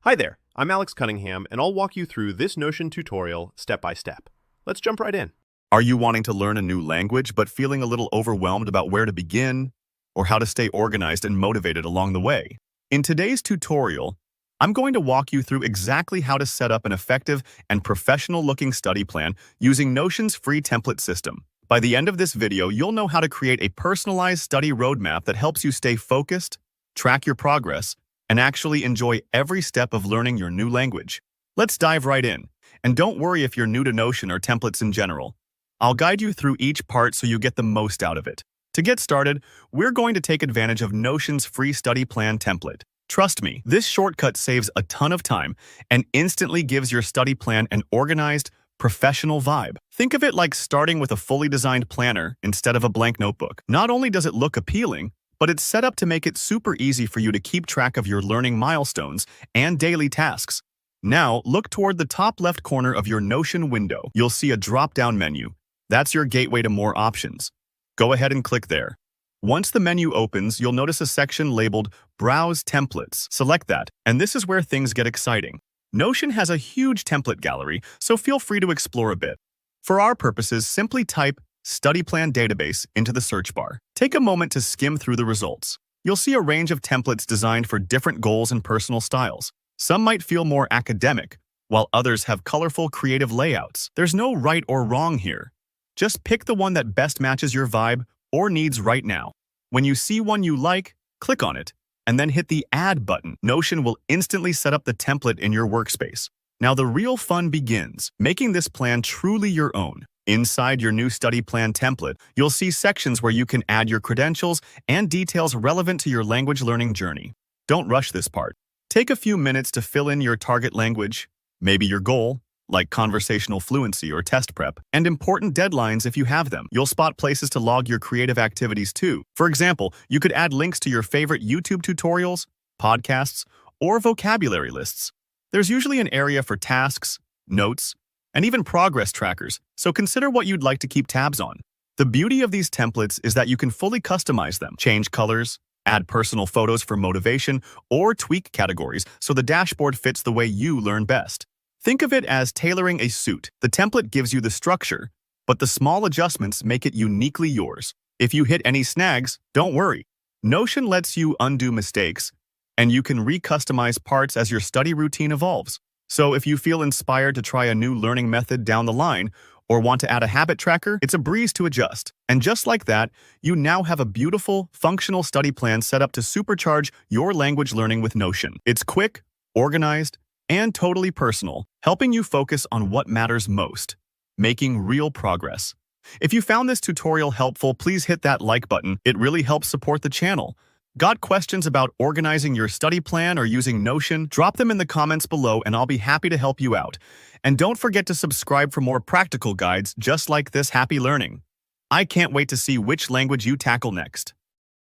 Hi there, I'm Alex Cunningham, and I'll walk you through this Notion tutorial step by step. Let's jump right in. Are you wanting to learn a new language but feeling a little overwhelmed about where to begin or how to stay organized and motivated along the way? In today's tutorial, I'm going to walk you through exactly how to set up an effective and professional-looking study plan using Notion's free template system. By the end of this video, you'll know how to create a personalized study roadmap that helps you stay focused, track your progress, and actually enjoy every step of learning your new language. Let's dive right in. And don't worry if you're new to Notion or templates in general. I'll guide you through each part so you get the most out of it. To get started, we're going to take advantage of Notion's free study plan template. Trust me, this shortcut saves a ton of time and instantly gives your study plan an organized, professional vibe. Think of it like starting with a fully designed planner instead of a blank notebook. Not only does it look appealing, but it's set up to make it super easy for you to keep track of your learning milestones and daily tasks. Now, look toward the top left corner of your Notion window. You'll see a drop-down menu. That's your gateway to more options. Go ahead and click there. Once the menu opens, you'll notice a section labeled Browse Templates. Select that, and this is where things get exciting. Notion has a huge template gallery, so feel free to explore a bit. For our purposes, simply type Study Plan Database into the search bar. Take a moment to skim through the results. You'll see a range of templates designed for different goals and personal styles. Some might feel more academic, while others have colorful, creative layouts. There's no right or wrong here. Just pick the one that best matches your vibe or needs right now. When you see one you like, click on it, and then hit the Add button. Notion will instantly set up the template in your workspace. Now the real fun begins, making this plan truly your own. Inside your new study plan template, you'll see sections where you can add your credentials and details relevant to your language learning journey. Don't rush this part. Take a few minutes to fill in your target language, maybe your goal, like conversational fluency or test prep, and important deadlines if you have them. You'll spot places to log your creative activities too. For example, you could add links to your favorite YouTube tutorials, podcasts, or vocabulary lists. There's usually an area for tasks, notes, and even progress trackers, so consider what you'd like to keep tabs on. The beauty of these templates is that you can fully customize them, change colors, add personal photos for motivation, or tweak categories so the dashboard fits the way you learn best. Think of it as tailoring a suit. The template gives you the structure, but the small adjustments make it uniquely yours. If you hit any snags, don't worry. Notion lets you undo mistakes, and you can re-customize parts as your study routine evolves. So if you feel inspired to try a new learning method down the line, or want to add a habit tracker, it's a breeze to adjust. And just like that, you now have a beautiful, functional study plan set up to supercharge your language learning with Notion. It's quick, organized, and totally personal, helping you focus on what matters most, making real progress. If you found this tutorial helpful, please hit that like button. It really helps support the channel. Got questions about organizing your study plan or using Notion? Drop them in the comments below and I'll be happy to help you out. And don't forget to subscribe for more practical guides just like this. Happy learning! I can't wait to see which language you tackle next.